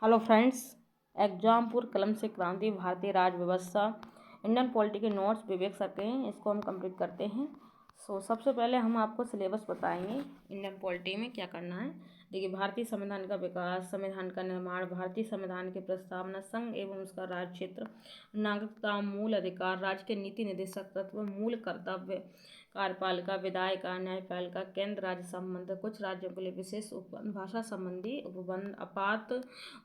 Hello friends. Exampur कलम से क्रांति, भारतीय राज व्यवस्था, इंडियन पॉलिटी के नोट्स विवेक सर के हैं, इसको हम कंप्लीट करते हैं। सबसे पहले हम आपको सिलेबस बताएंगे इंडियन पॉलिटी में क्या करना है। देखिए, भारतीय संविधान का विकास, संविधान का निर्माण, भारतीय संविधान की प्रस्तावना, संघ एवं उसका राज्य क्षेत्र, नागरिकता, मूल अधिकार, राज्य के नीति निर्देशक तत्व, मूल कर्तव्य, कार्यपालिका, विधायिका, न्यायपालिका, केंद्र राज्य संबंध, कुछ राज्यों के लिए विशेष उपबंध, भाषा संबंधी उपबंध, आपात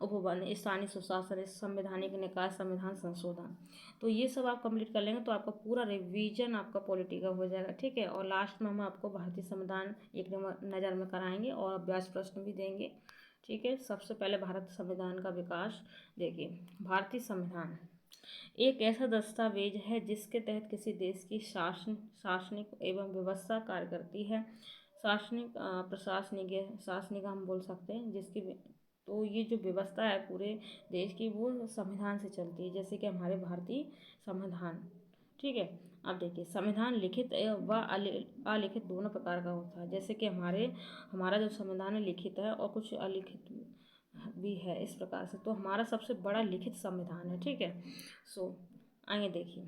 उपबंध, स्थानीय सुशासन, संवैधानिक निकाय, संविधान संशोधन। तो ये सब आप कंप्लीट कर लेंगे तो आपका पूरा रिवीजन आपका पॉलिटी का हो जाएगा, ठीक है। और लास्ट में हम आपको भारतीय संविधान एक नज़र में कराएंगे और अभ्यास प्रश्न भी देंगे, ठीक है। सबसे पहले भारत संविधान का विकास देखिए। भारतीय संविधान एक ऐसा दस्तावेज है जिसके तहत किसी देश की शासनिक एवं व्यवस्था कार्य करती है। शासनिक हम बोल सकते हैं जिसकी। तो ये जो व्यवस्था है पूरे देश की वो संविधान से चलती है, जैसे कि हमारे भारतीय संविधान, ठीक है। अब देखिए, संविधान लिखित व अलिखित दोनों प्रकार का होता है। जैसे कि हमारा जो संविधान है लिखित है और कुछ अलिखित भी है, इस प्रकार से। तो हमारा सबसे बड़ा लिखित संविधान है, ठीक है। आइए देखिए,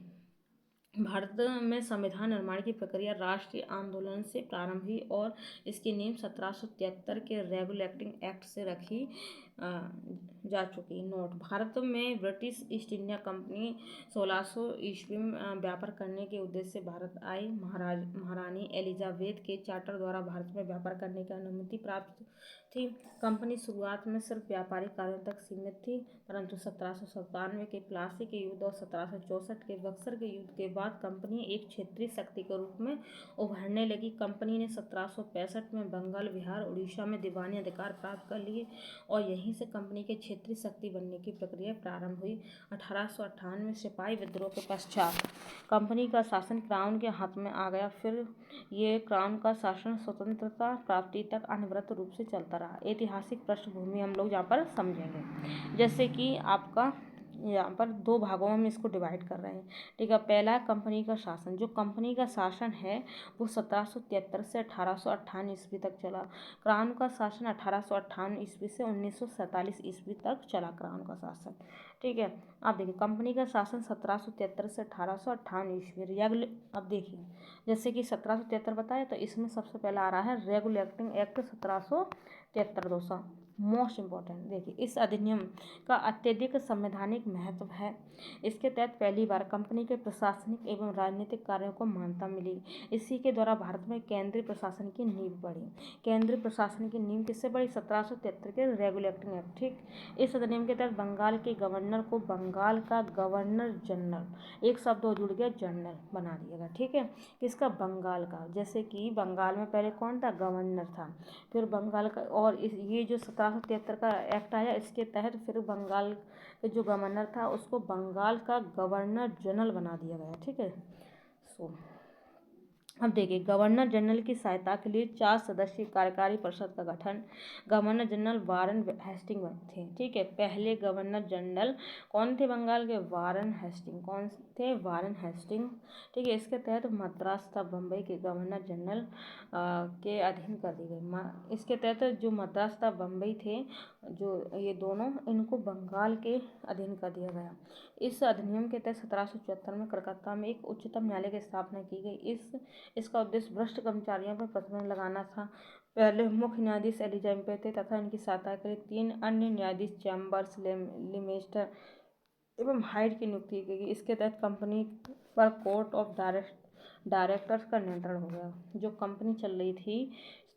भारत में संविधान निर्माण की प्रक्रिया राष्ट्रीय आंदोलन से प्रारंभ हुई और इसकी नींव 1773 के रेगुलेटिंग एक्ट से रखी जा चुकी। नोट: भारत में ब्रिटिश ईस्ट इंडिया कंपनी 1600 ईस्वी में व्यापार करने के उद्देश्य से भारत आई। महारानी एलिजाबेथ के चार्टर द्वारा भारत में व्यापार करने की अनुमति प्राप्त थी। कंपनी शुरुआत में सिर्फ व्यापारिक कार्यों तक सीमित थी, परंतु 1797 के प्लासी के युद्ध और 1764 के बक्सर के युद्ध के बाद कंपनी एक क्षेत्रीय शक्ति के रूप में उभरने लगी। कंपनी ने 1765 में बंगाल, बिहार, उड़ीसा में दीवानी अधिकार प्राप्त कर लिए और यहीं से कंपनी के क्षेत्रीय शक्ति बनने की प्रक्रिया प्रारंभ हुई। 1898 में सिपाही विद्रोह के पश्चात कंपनी का शासन क्राउन के हाथ में आ गया। फिर ये क्राउन का शासन स्वतंत्रता प्राप्ति तक अनवरत रूप से चलता रहा। ऐतिहासिक पृष्ठभूमि हम लोग यहाँ पर समझेंगे, जैसे कि आपका यहाँ पर दो भागों में हम इसको डिवाइड कर रहे हैं, ठीक है। पहला, कंपनी का शासन। जो कंपनी का शासन है वो 1773 से 1858 ईस्वी तक चला। क्राउन का शासन 1858 ईस्वी से 1947 ईस्वी तक चला, क्राउन का शासन, ठीक है। अब देखिए, कंपनी का शासन 1773 से 1858 ईस्वी। अब देखिए, जैसे कि 1773 बताया तो इसमें सबसे पहला आ रहा है रेगुलेटिंग एक्ट 1773 200, मोस्ट इम्पॉर्टेंट। देखिए, इस अधिनियम का अत्यधिक संवैधानिक महत्व है। इसके तहत पहली बार कंपनी के प्रशासनिक एवं राजनीतिक कार्यों को मान्यता मिली। इसी के द्वारा भारत में केंद्रीय प्रशासन की नींव पड़ी। केंद्रीय प्रशासन की नींव किससे पड़ी? 1773 के रेगुलेटिंग एक्ट, ठीक। इस अधिनियम के तहत बंगाल के गवर्नर को बंगाल का गवर्नर जनरल, एक शब्द और जुड़ गया, जनरल बना दिया गया, ठीक है। किसका? बंगाल का। जैसे कि बंगाल में पहले कौन था? गवर्नर था। फिर बंगाल का, और ये जो 1773 का एक्ट आया इसके तहत फिर बंगाल के जो गवर्नर था उसको बंगाल का गवर्नर जनरल बना दिया गया, ठीक है। अब देखिए, गवर्नर जनरल की सहायता के लिए 4 सदस्यीय कार्यकारी परिषद का गठन। गवर्नर जनरल वारन हेस्टिंग थे, ठीक है। पहले गवर्नर जनरल कौन थे बंगाल के? वारन हेस्टिंग। कौन थे? वारन हेस्टिंग, ठीक है। इसके तहत मद्रास तथा बम्बई के गवर्नर जनरल के अधीन कर दी गई। इसके तहत जो मद्रास तथा बम्बई थे, जो ये दोनों, इनको बंगाल के अधीन कर दिया गया। इस अधिनियम के तहत 1774 में कलकत्ता में एक उच्चतम न्यायालय की स्थापना की गई। इसका उद्देश्य भ्रष्ट कर्मचारियों पर प्रतिबंध लगाना था। पहले मुख्य न्यायाधीश एलिजाबेथ थे तथा इनकी सहायता के लिए 3 अन्य न्यायाधीश चैम्बर्स, लिमेस्टर एवं हाइट की नियुक्ति की गई। इसके तहत कंपनी पर कोर्ट ऑफ डायरेक्टर्स का नियंत्रण हो गया। जो कंपनी चल रही थी,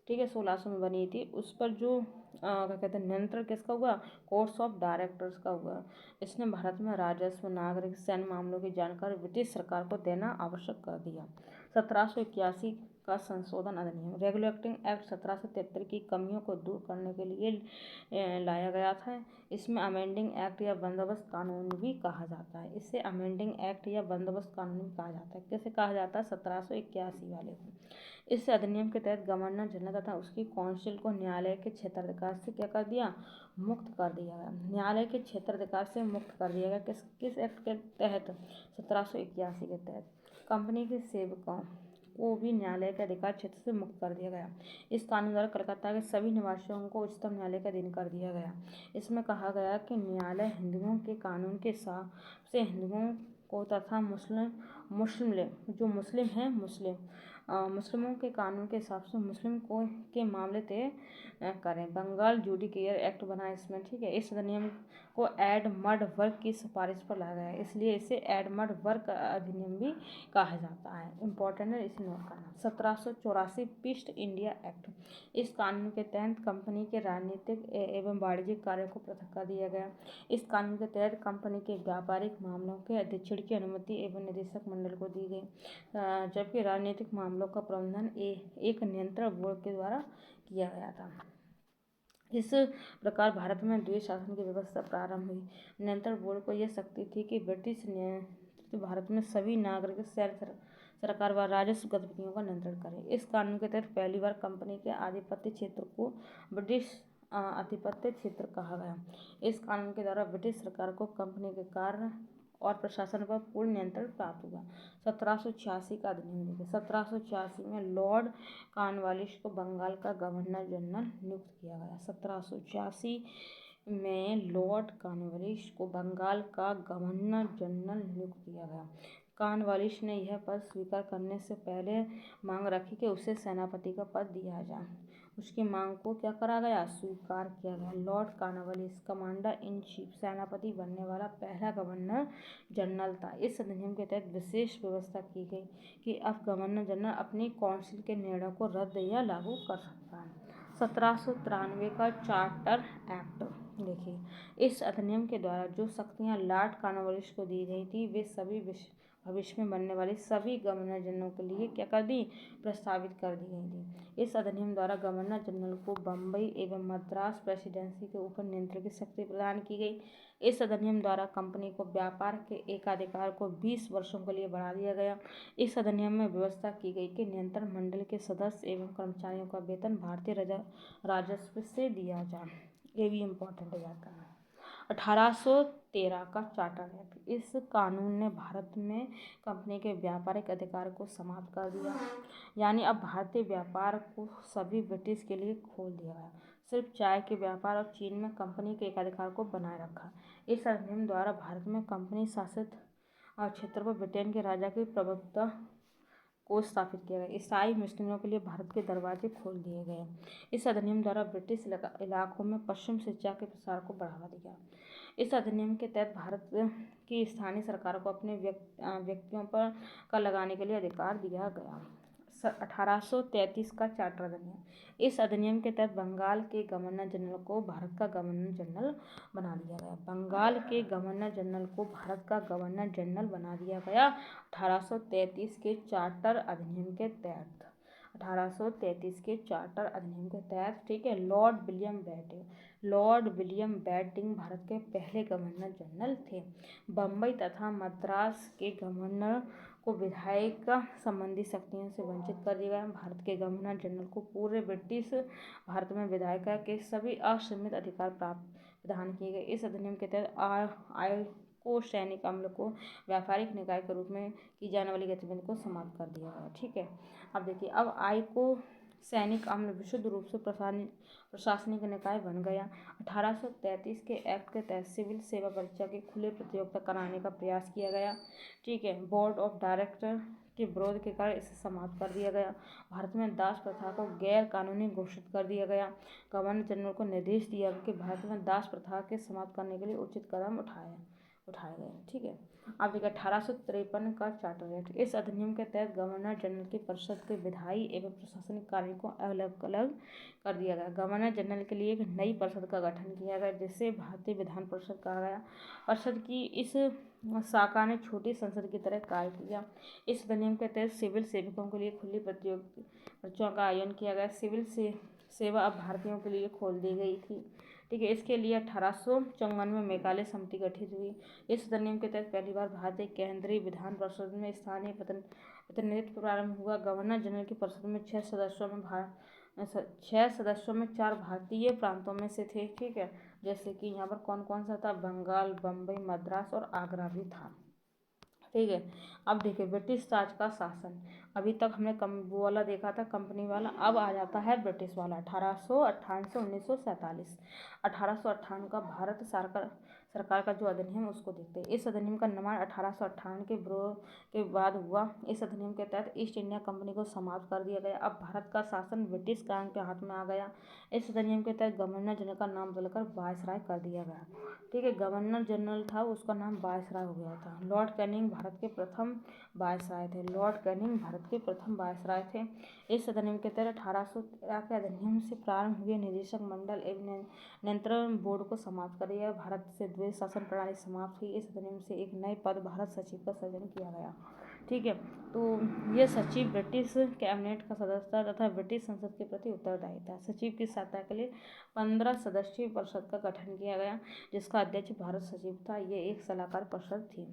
ठीक है, 1600 में बनी थी, उस पर जो क्या कहते हैं, नियंत्रण किसका हुआ? कोर्ट्स ऑफ डायरेक्टर्स का हुआ। इसने भारत में राजस्व, नागरिक, सैन्य मामलों की जानकारी ब्रिटिश सरकार को देना आवश्यक कर दिया। 1781 का संशोधन अधिनियम, रेगुलेटिंग एक्ट 1773 की कमियों को दूर करने के लिए लाया गया था। इसमें अमेंडिंग एक्ट या बंदोबस्त कानून भी कहा जाता है। इसे अमेंडिंग एक्ट या बंदोबस्त कानून भी कहा जाता है। कैसे कहा जाता है? 1781 वाले को। इस अधिनियम के तहत गवर्नर जनरल तथा उसकी काउंसिल को न्यायालय के क्षेत्राधिकार से क्या कर दिया? मुक्त कर दिया गया। न्यायालय के क्षेत्राधिकार से मुक्त कर दिया गया। किस एक्ट के तहत? 1781 के तहत। कंपनी के सेवकों को भी न्यायालय के अधिकार क्षेत्र से मुक्त कर दिया गया। इस कानून द्वारा कलकत्ता के सभी निवासियों को उच्चतम न्यायालय का अधीन कर दिया गया। इसमें कहा गया कि न्यायालय हिंदुओं के कानून के हिसाब से हिंदुओं को तथा मुस्लिमों के कानून के हिसाब से मुस्लिम को के मामले तय करें। बंगाल जुडिशियल एक्ट बना इसमें, ठीक है। इस अधिनियम को एडमंड वर्क की सिफारिश पर लाया गया है, इसलिए इसे एडमंड वर्क अधिनियम भी कहा जाता है। इम्पोर्टेंट है, इसे नोट करना। 1784 ईस्ट इंडिया एक्ट। इस कानून के तहत कंपनी के राजनीतिक एवं वाणिज्यिक कार्यों को पृथक कर दिया गया। इस कानून के तहत कंपनी के व्यापारिक मामलों के अधीक्षण की अनुमति एवं निदेशक मंडल को दी गई, जबकि राजनीतिक मामलों का प्रबंधन एक नियंत्रण बोर्ड के द्वारा किया गया था। इस प्रकार भारत में द्विज शासन की व्यवस्था प्रारंभ हुई। नियंत्रण बोर्ड को यह शक्ति थी कि ब्रिटिश नियंत्रित भारत में सभी नागरिक सरकार व राजस्व गतिविधियों का नियंत्रण करें। इस कानून के तहत पहली बार कंपनी के आधिपत्य क्षेत्र को ब्रिटिश आधिपत्य क्षेत्र कहा गया। इस कानून के द्वारा ब्रिटिश सरकार को कंपनी के कार्य और प्रशासन पर पूर्ण नियंत्रण प्राप्त हुआ। 1786 का अधिनियम देखिए। 1786 में लॉर्ड कॉर्नवालिस को बंगाल का गवर्नर जनरल नियुक्त किया गया। 1786 में लॉर्ड कॉर्नवालिस को बंगाल का गवर्नर जनरल नियुक्त किया गया। कॉर्नवालिस ने यह पद स्वीकार करने से पहले मांग रखी कि उसे सेनापति का पद दिया जाए। उसकी मांग को क्या करा गया? स्वीकार किया गया। Lord Cornwallis commander in chief सेनापति बनने वाला पहला गवर्नर जनरल था। इस अधिनियम के तहत विशेष व्यवस्था की गई कि अब गवर्नर जनरल अपनी काउंसिल के निर्णय को रद्द या लागू कर सकता है। 1793 का चार्टर एक्ट देखिए। इस अधिनियम के द्वारा जो शक्तियां लॉर्ड कॉर्नवालिस को दी गई थी वे सभी भविष्य में बनने वाले सभी गवर्नर जनरल के लिए क्या कर दी? प्रस्तावित कर दी गई थी। इस अधिनियम द्वारा गवर्नर जनरल को बम्बई एवं मद्रास प्रेसिडेंसी के ऊपर नियंत्रण की शक्ति प्रदान की गई। इस अधिनियम द्वारा कंपनी को व्यापार के एकाधिकार को 20 वर्षों के लिए बढ़ा दिया गया। इस अधिनियम में व्यवस्था की गई कि नियंत्रण मंडल के सदस्य एवं कर्मचारियों का वेतन भारतीय राजस्व से दिया जाए। ये भी इम्पोर्टेंट है याद करना। 1813 का चार्टर एक्ट। इस कानून ने भारत में कंपनी के व्यापारिक अधिकार को समाप्त कर दिया, यानी अब भारतीय व्यापार को सभी ब्रिटिश के लिए खोल दिया गया। सिर्फ चाय के व्यापार और चीन में कंपनी के एकाधिकार को बनाए रखा। इस अधिनियम द्वारा भारत में कंपनी शासित क्षेत्र पर ब्रिटेन के राजा की प्रभुत्व को स्थापित किया गया। ईसाई मुस्लिमों के लिए भारत के दरवाजे खोल दिए गए। इस अधिनियम द्वारा ब्रिटिश इलाकों में पश्चिम शिक्षा के प्रसार को बढ़ावा दिया। इस अधिनियम के तहत भारत की स्थानीय सरकार को अपने व्यक्तियों पर कर लगाने के लिए अधिकार दिया गया। 1833 का चार्टर अधिनियम। इस अधिनियम के तहत बंगाल के गवर्नर जनरल को भारत का गवर्नर जनरल बना दिया गया। बंगाल के गवर्नर जनरल को भारत का गवर्नर जनरल बना दिया गया 1833 के चार्टर अधिनियम के तहत। 1833 के चार्टर अधिनियम के तहत, ठीक है। लॉर्ड विलियम बेंटिंक भारत के पहले गवर्नर जनरल थे। बम्बई तथा मद्रास के गवर्नर को विधायक संबंधी शक्तियों से वंचित कर दिया गया। भारत के गवर्नर जनरल को पूरे ब्रिटिश भारत में विधायक के सभी असीमित अधिकार प्रदान किए गए। इस अधिनियम के तहत आय को सैनिक अमल को व्यापारिक निकाय के रूप में की जाने वाली गतिविधि को समाप्त कर दिया गया, ठीक है। अब देखिए, अब आय को सैनिक अमल विशुद्ध रूप से प्रशासनिक निकाय बन गया। 1833 के एक्ट के तहत सिविल सेवा परीक्षा की खुली प्रतियोगिता कराने का प्रयास किया गया, ठीक है। बोर्ड ऑफ डायरेक्टर के विरोध के कारण इसे समाप्त कर दिया गया। भारत में दास प्रथा को गैर कानूनी घोषित कर दिया गया। गवर्नर जनरल को निर्देश दिया गया कि भारत में दास प्रथा के समाप्त करने के लिए उचित कदम उठाए गए, ठीक है। अब देखिए 1853 का चार्टर एक्ट। इस अधिनियम के तहत गवर्नर जनरल की परिषद के विधायी एवं प्रशासनिक कार्यों को अलग अलग कर दिया गया। गवर्नर जनरल के लिए एक नई परिषद का गठन किया गया जिसे भारतीय विधान परिषद कहा गया। परिषद की इस शाखा ने छोटी संसद की तरह कार्य किया। इस अधिनियम के तहत सिविल सेवकों के लिए खुली परीक्षाओं का आयोजन किया गया। सिविल सेवा अब भारतीयों के लिए खोल दी गई थी, ठीक है। इसके लिए 1854 में मेघालय समिति गठित हुई। इस अधिनियम के तहत पहली बार भारतीय केंद्रीय विधान परिषद में स्थानीय प्रतिनिधित्व प्रारंभ हुआ। गवर्नर जनरल की परिषद में 6 सदस्यों में 4 भारतीय प्रांतों में से थे, ठीक है। जैसे कि यहाँ पर कौन कौन सा था? बंगाल, बम्बई, मद्रास और आगरा भी था, ठीक है। अब देखिए ब्रिटिश राज का शासन। अभी तक हमने कम वो वाला देखा था कंपनी वाला, अब आ जाता है ब्रिटिश वाला 1858 से 1947। 1858 का भारत सरकार का जो अधिनियम है उसको देखते हैं। इस अधिनियम का निर्माण 1858 के विद्रोह के बाद हुआ। इस अधिनियम के तहत ईस्ट इंडिया कंपनी को समाप्त कर दिया गया। अब भारत का शासन ब्रिटिश क्राउन के हाथ में आ गया। इस अधिनियम के तहत गवर्नर जनरल का नाम बदलकर वायसराय कर दिया गया। ठीक है, गवर्नर जनरल था उसका नाम वायसराय हो गया था। लॉर्ड कैनिंग भारत के प्रथम वायसराय थे। लॉर्ड कैनिंग भारत के प्रथम वायसराय थे। इस अधिनियम के तहत 1813 के अधिनियम से प्रारंभ हुए निदेशक मंडल एवं नियंत्रण बोर्ड को समाप्त कर दिया। भारत से द्वैध शासन प्रणाली समाप्त हुई। इस अधिनियम से एक नए पद भारत सचिव का सृजन किया गया। ठीक है, तो ये सचिव ब्रिटिश कैबिनेट का सदस्य था तथा ब्रिटिश संसद के प्रति उत्तरदायी था। सचिव की सहायता के लिए 15 सदस्यीय परिषद का गठन किया गया, जिसका अध्यक्ष भारत सचिव था। ये एक सलाहकार परिषद थी।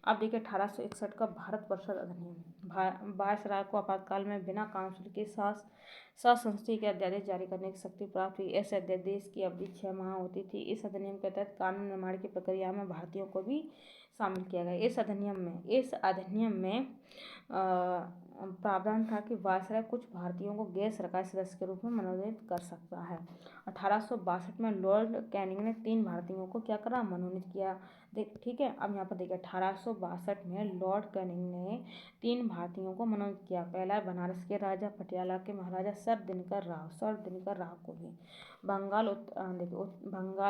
अब देखिए 1861 का भारत परिषद अधिनियम। वायसराय को आपातकाल में बिना काउंसिल के संसदीय के अध्यादेश जारी करने की शक्ति प्राप्त हुई। ऐसे अध्यादेश की अवधि 6 माह होती थी। इस अधिनियम के तहत कानून निर्माण की प्रक्रिया में भारतीयों को भी शामिल किया गया। इस अधिनियम में प्रावधान था कि वायसराय कुछ भारतीयों को गैर सरकारी सदस्य के रूप में मनोनीत कर सकता है। 1862 में लॉर्ड कैनिंग ने 3 भारतीयों को क्या करा, मनोनीत किया। ठीक है, अब यहाँ पर देखिए 1862 में लॉर्ड कैनिंग ने 3 भारतीयों को मनोनीत किया। पहला है बनारस के राजा, पटियाला के महाराजा सर दिनकर राव को भी। बंगाल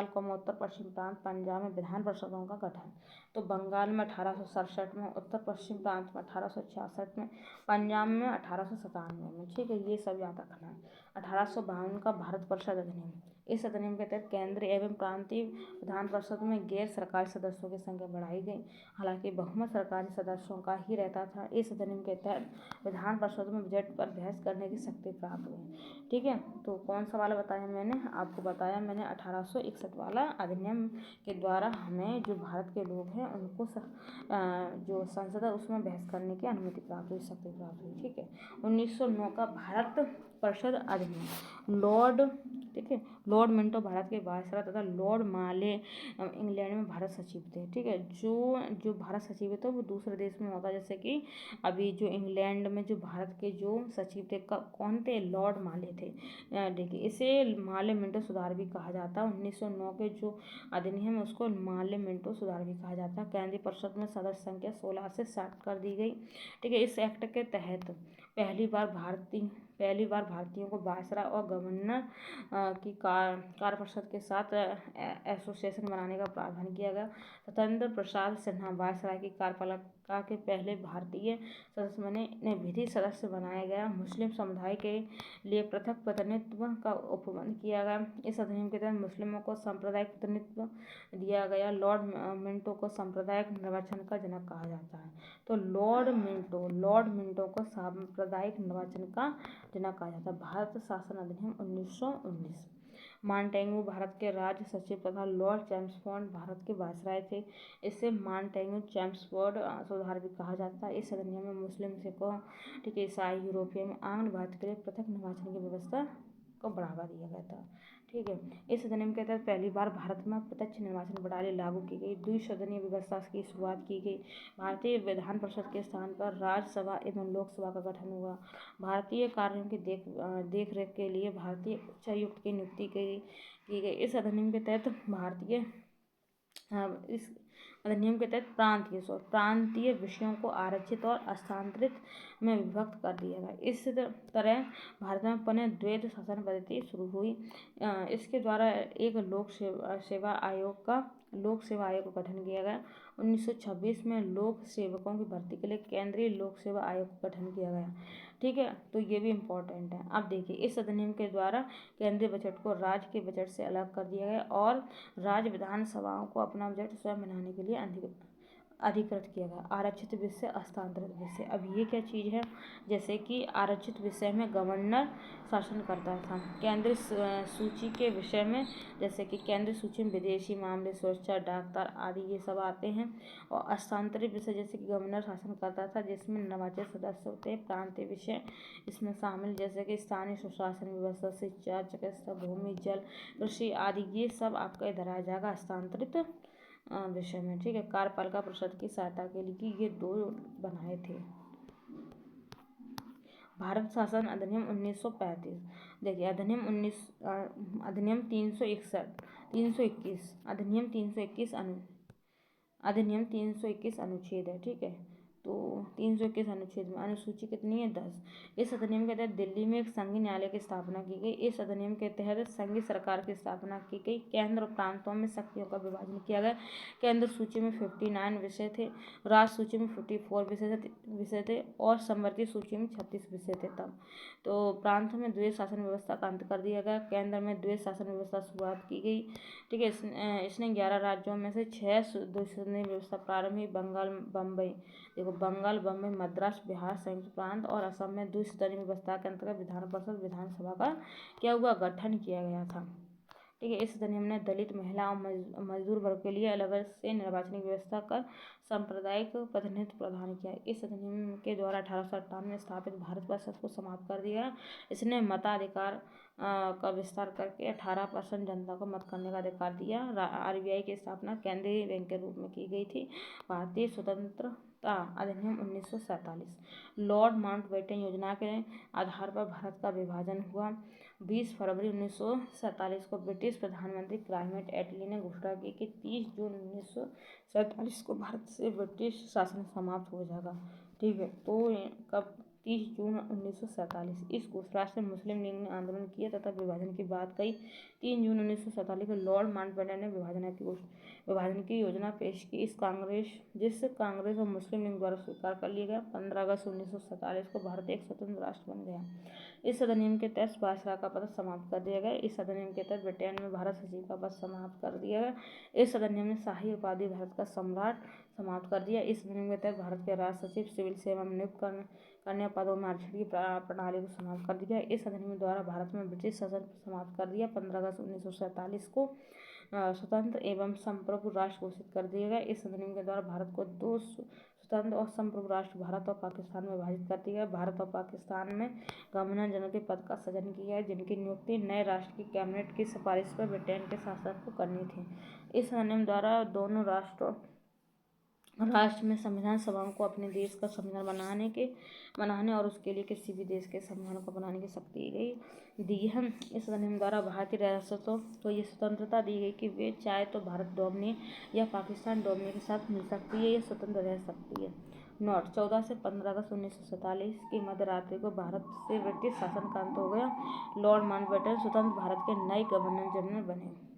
को उत्तर पश्चिम प्रांत पंजाब में विधान परिषदों का गठन। तो बंगाल में 1867 में, उत्तर पश्चिम प्रांत में 1866 में, पंजाब में 1897 में। ठीक है, ये सब याद रखना है। 1852 का भारत परिषद अधिनियम। इस अधिनियम के तहत केंद्रीय एवं प्रांतीय विधान परिषद में गैर सरकारी सदस्यों की संख्या बढ़ाई गई। हालांकि बहुमत सरकारी सदस्यों का ही रहता था। इस अधिनियम के तहत विधान परिषद में बजट पर बहस करने की शक्ति प्राप्त हुई। ठीक है, तो कौन सा वाला बताया मैंने आपको, बताया मैंने 1861 वाला अधिनियम के द्वारा हमें जो भारत के लोग हैं उनको जो संसद है उसमें बहस करने की अनुमति प्राप्त हुई, शक्ति प्राप्त हुई। ठीक है, 1909 का भारत परिषद अधिनियम। ठीक है, लॉर्ड मिंटो भारत के वायसराय तथा लॉर्ड माले इंग्लैंड में भारत सचिव थे। ठीक है, जो भारत सचिव है तो वो दूसरे देश में होता है, जैसे कि अभी जो इंग्लैंड में जो भारत के जो सचिव थे कौन थे, लॉर्ड माले थे। देखिए इसे माले मिंटो सुधार भी कहा जाता है। 1909 के जो अधिनियम है उसको माले मिंटो सुधार भी कहा जाता है। केंद्रीय परिषद में सदस्य संख्या 16 से 60 कर दी गई। ठीक है, इस एक्ट के तहत पहली बार भारतीयों को वायसराय और गवर्नर की कार्य परिषद के साथ एसोसिएशन बनाने का प्रावधान किया गया। सत्येंद्र प्रसाद सिन्हा वायसराय की कार्यपालिका के पहले भारतीय सदस्य बने। इन्हें विधि सदस्य बनाया गया। मुस्लिम समुदाय के लिए पृथक प्रतिनिधित्व का उपबंध किया गया। इस अधिनियम के तहत मुस्लिमों को सांप्रदायिक प्रतिनिधित्व दिया गया। लॉर्ड मिंटो को सांप्रदायिक निर्वाचन का जनक कहा जाता है। तो लॉर्ड मिंटो को सांप्रदायिक निर्वाचन का जनक कहा जाता है। भारत शासन अधिनियम 1919। मांटेगू भारत के राज्य सचिव तथा लॉर्ड चैम्सफोर्ड भारत के वायसराय थे। इसे मांटेगू चैम्सफोर्ड सुधार भी कहा जाता है। इस अधिनियम में मुस्लिम, सिखों, ठीक है, ईसाई, यूरोपियन, आंग्ल भारत के लिए पृथक निर्वाचन की व्यवस्था को बढ़ावा दिया गया था। ठीक है, इस अधिनियम के तहत पहली बार भारत में प्रत्यक्ष निर्वाचन प्रणाली लागू की गई। द्विसदनीय व्यवस्था की शुरुआत की गई। भारतीय विधान परिषद के स्थान पर राज्यसभा एवं लोकसभा का गठन हुआ। भारतीय कार्यों की देख रेख के लिए भारतीय उच्चायुक्त की नियुक्ति की गई। इस अधिनियम के तहत प्रांतीय विषयों को आरक्षित और हस्तांतरित में विभक्त कर दिया गया। इस तरह भारत में पुनः द्वैध शासन पद्धति शुरू हुई। इसके द्वारा एक लोक सेवा आयोग का गठन किया गया। 1926 में लोक सेवकों की भर्ती के लिए केंद्रीय लोक सेवा आयोग का गठन किया गया। ठीक है, तो ये भी इम्पोर्टेंट है। अब देखिए इस अधिनियम के द्वारा केंद्रीय बजट को राज्य के बजट से अलग कर दिया गया और राज्य विधानसभाओं को अपना बजट स्वयं बनाने के लिए अधिकृत किया गया। आरक्षित विषय, हस्तांतरित विषय। अब ये क्या चीज़ है, जैसे कि आरक्षित विषय में गवर्नर शासन करता था। केंद्रीय सूची के विषय में, जैसे कि केंद्रीय सूची में विदेशी मामले, सुरक्षा, डाकतार आदि ये सब आते हैं। और हस्तांतरित विषय जैसे कि गवर्नर शासन करता था, जिसमें निर्वाचित सदस्य होते हैं। प्रांतीय विषय इसमें शामिल, जैसे कि स्थानीय सुशासन व्यवस्था, शिक्षा, चिकित्सा, भूमि, जल, कृषि आदि, ये सब आपका इधर आ जाएगा हस्तांतरित विषय में। ठीक है, कार्यपालिका परिषद की सहायता के लिए ये 2 बनाए थे। भारत शासन अधिनियम 1935। देखिए अधिनियम 321 अधिनियम 321 अनुच्छेद है, ठीक है। तो 321 अनुच्छेद में अनुसूची कितनी है? 10। इस अधिनियम के तहत दिल्ली में एक संघीय न्यायालय की स्थापना की गई। इस अधिनियम के तहत संघीय सरकार की स्थापना की गई। केंद्र और प्रांतों में शक्तियों का विभाजन किया गया। केंद्र सूची में 59 विषय थे, राज्य सूची में 54 विषय थे और समवर्ती सूची में 36 विषय थे तब। तो प्रांत में द्वैध शासन व्यवस्था का अंत कर दिया गया। केंद्र में द्वैध शासन व्यवस्था शुरुआत की गई, ठीक है। इसने 11 राज्यों में से 6 द्विसंघीय व्यवस्था प्रारंभ हुई। बंगाल, बम्बई, मद्रास, बिहार, संयुक्त प्रांत और असम में द्विसदनीय व्यवस्था के अंतर्गत विधान परिषद विधानसभा का क्या हुआ? गठन किया गया था, ठीक है। इस अधिनियम ने दलित, महिला और मजदूर वर्ग के लिए अलग से निर्वाचनिक व्यवस्था कर सांप्रदायिक प्रतिनिधित्व प्रदान किया। इस अधिनियम के द्वारा 1858 में स्थापित भारत परिषद को समाप्त कर दिया। इसने मताधिकार का विस्तार करके 18% जनता को मत करने का अधिकार दिया। RBI की स्थापना केंद्रीय बैंक के रूप में की गई थी। भारतीय स्वतंत्रता अधिनियम 1947। लॉर्ड माउंटबेटन योजना के आधार पर भारत का विभाजन हुआ। 20 फरवरी 1947 को ब्रिटिश प्रधानमंत्री क्लाइमेट एटली ने घोषणा की कि 30 जून 1947 को भारत से ब्रिटिश शासन समाप्त हो जाएगा, ठीक है। तो कब? 30 जून 1947। इस घोषणा से मुस्लिम लीग ने आंदोलन किया तथा विभाजन की बात कही। 3 जून 1947 को लॉर्ड माउंटबेटन ने विभाजन की योजना पेश की। जिस कांग्रेस और मुस्लिम लीग द्वारा स्वीकार कर लिया गया। 15 अगस्त 1947 को भारत एक स्वतंत्र राष्ट्र बन गया। इस अधिनियम के तहत वायसराय का पद समाप्त कर दिया गया। इस अधिनियम के तहत ब्रिटेन में भारत सचिव का पद समाप्त कर दिया गया। इस अधिनियम ने शाही उपाधि भारत का सम्राट समाप्त कर दिया। इस अधिनियम के तहत भारत के राज सचिव, सिविल सेवा में नियुक्त करने पदों में आरक्षण की प्रणाली को समाप्त कर दिया। इस अधिनियम द्वारा भारत में ब्रिटिश शासन समाप्त कर दिया। 15 अगस्त 1947 को स्वतंत्र एवं संप्रभु राष्ट्र घोषित कर दिया गया। इस अधिनियम के द्वारा भारत को 2 स्वतंत्र और संप्रभु राष्ट्र भारत और पाकिस्तान में विभाजित कर दिया गया। भारत और पाकिस्तान में गवर्नर जनरल के पद का सृजन किया है, जिनकी नियुक्ति नए राष्ट्र की कैबिनेट की सिफारिश पर ब्रिटेन के शासक को करनी थी। इस अधिनियम द्वारा दोनों राष्ट्र में संविधान सभाओं को अपने देश का संविधान बनाने और उसके लिए किसी भी देश के संविधान को बनाने की शक्ति दी है। इस अधिनियम द्वारा भारतीय रियासतों को ये स्वतंत्रता दी गई कि वे चाहे तो भारत डोमिनियन या पाकिस्तान डोमिनियन के साथ मिल सकती है या स्वतंत्र रह सकती है। नोट: 14 से 15 अगस्त 1947 की मध्य रात्रि को भारत से ब्रिटिश शासन का अंत हो गया। लॉर्ड माउंटबेटन स्वतंत्र भारत के नए गवर्नर जनरल बने।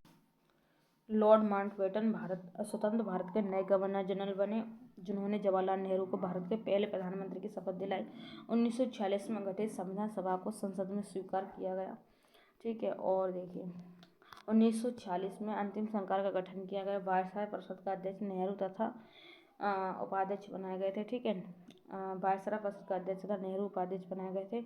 लॉर्ड माउंटबेटन स्वतंत्र भारत के नए गवर्नर जनरल बने, जिन्होंने जवाहरलाल नेहरू को भारत के पहले प्रधानमंत्री की शपथ दिलाई। 1946 में गठित संविधान सभा को संसद में स्वीकार किया गया, ठीक है। और देखिए 1946 में अंतिम सरकार का गठन किया गया। वायसराय परिषद का अध्यक्ष नेहरू तथा उपाध्यक्ष बनाए गए थे, ठीक है। वायसराय परिषद का अध्यक्ष तथा नेहरू उपाध्यक्ष बनाए गए थे।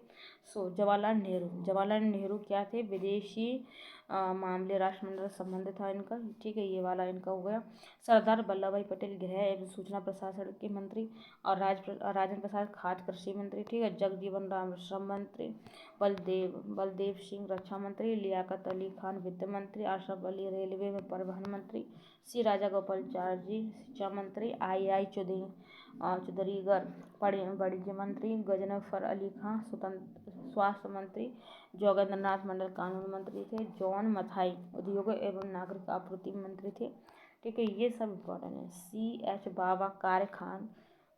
जवाहरलाल नेहरू क्या थे? विदेशी मामले राष्ट्रमंडल से संबंधित था इनका, ठीक है। ये वाला इनका हो गया। सरदार वल्लभ भाई पटेल गृह एवं सूचना प्रसारण के मंत्री और राजेंद्र प्रसाद खाद्य कृषि मंत्री, ठीक है। जगजीवन राम श्रम मंत्री, बलदेव सिंह रक्षा मंत्री, लियाकत अली खान वित्त मंत्री, अशरफ अली रेलवे में परिवहन मंत्री, सी राजा गोपालाचारी शिक्षा मंत्री, आई चौधरीगर वाणिज्य मंत्री, गजनफर अली खां स्वास्थ्य मंत्री, जोगेंद्र नाथ मंडल कानून मंत्री थे, जॉन मथाई उद्योग एवं नागरिक आपूर्ति मंत्री थे, ठीक है। ये सब इम्पोर्टेंट है। CH बाबा कार्य खान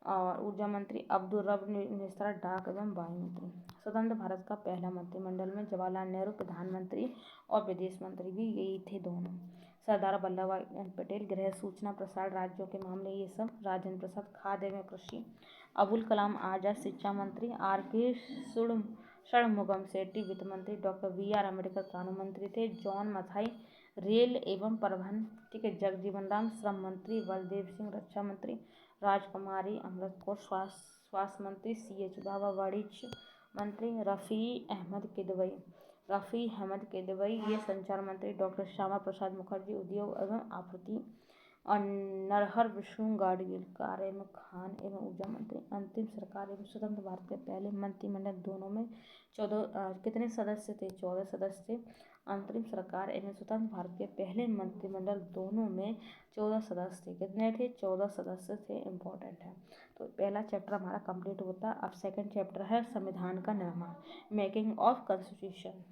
और ऊर्जा मंत्री, अब्दुल रब मिश्रा डाक एवं वायु मंत्री। स्वतंत्र भारत का पहला मंत्रिमंडल में जवाहरलाल नेहरू प्रधानमंत्री और विदेश मंत्री भी यही थे दोनों। सरदार वल्लभ भाई पटेल गृह सूचना प्रसारण राज्यों के मामले ये सब, राजेंद्र प्रसाद खाद्य एवं कृषि, अबुल कलाम आजाद शिक्षा मंत्री, RK षणमुगम सेठी वित्त मंत्री, डॉक्टर BR अम्बेडकर कानून मंत्री थे, जॉन मथाई रेल एवं परिवहन, ठीक है। जगजीवन राम श्रम मंत्री, बलदेव सिंह रक्षा मंत्री, राजकुमारी अमृत कौर स्वास्थ्य मंत्री, CH बाबा वाणिज्य मंत्री, रफ़ी अहमद किदवई ये संचार मंत्री, डॉक्टर श्यामा प्रसाद मुखर्जी उद्योग एवं आपूर्ति और नरहर विष्णु गाडगिल कार्य एवं खान एवं ऊर्जा मंत्री। अंतिम सरकार एवं स्वतंत्र भारत के पहले मंत्रिमंडल दोनों में 14 कितने सदस्य थे? 14 सदस्य थे। अंतरिम सरकार एवं स्वतंत्र भारत के पहले मंत्रिमंडल दोनों में 14 सदस्य थे। कितने थे? 14 सदस्य थे। इम्पोर्टेंट है। तो तो पहला चैप्टर हमारा कंप्लीट होता है। अब सेकंड चैप्टर है संविधान का निर्माण, मेकिंग ऑफ कॉन्स्टिट्यूशन।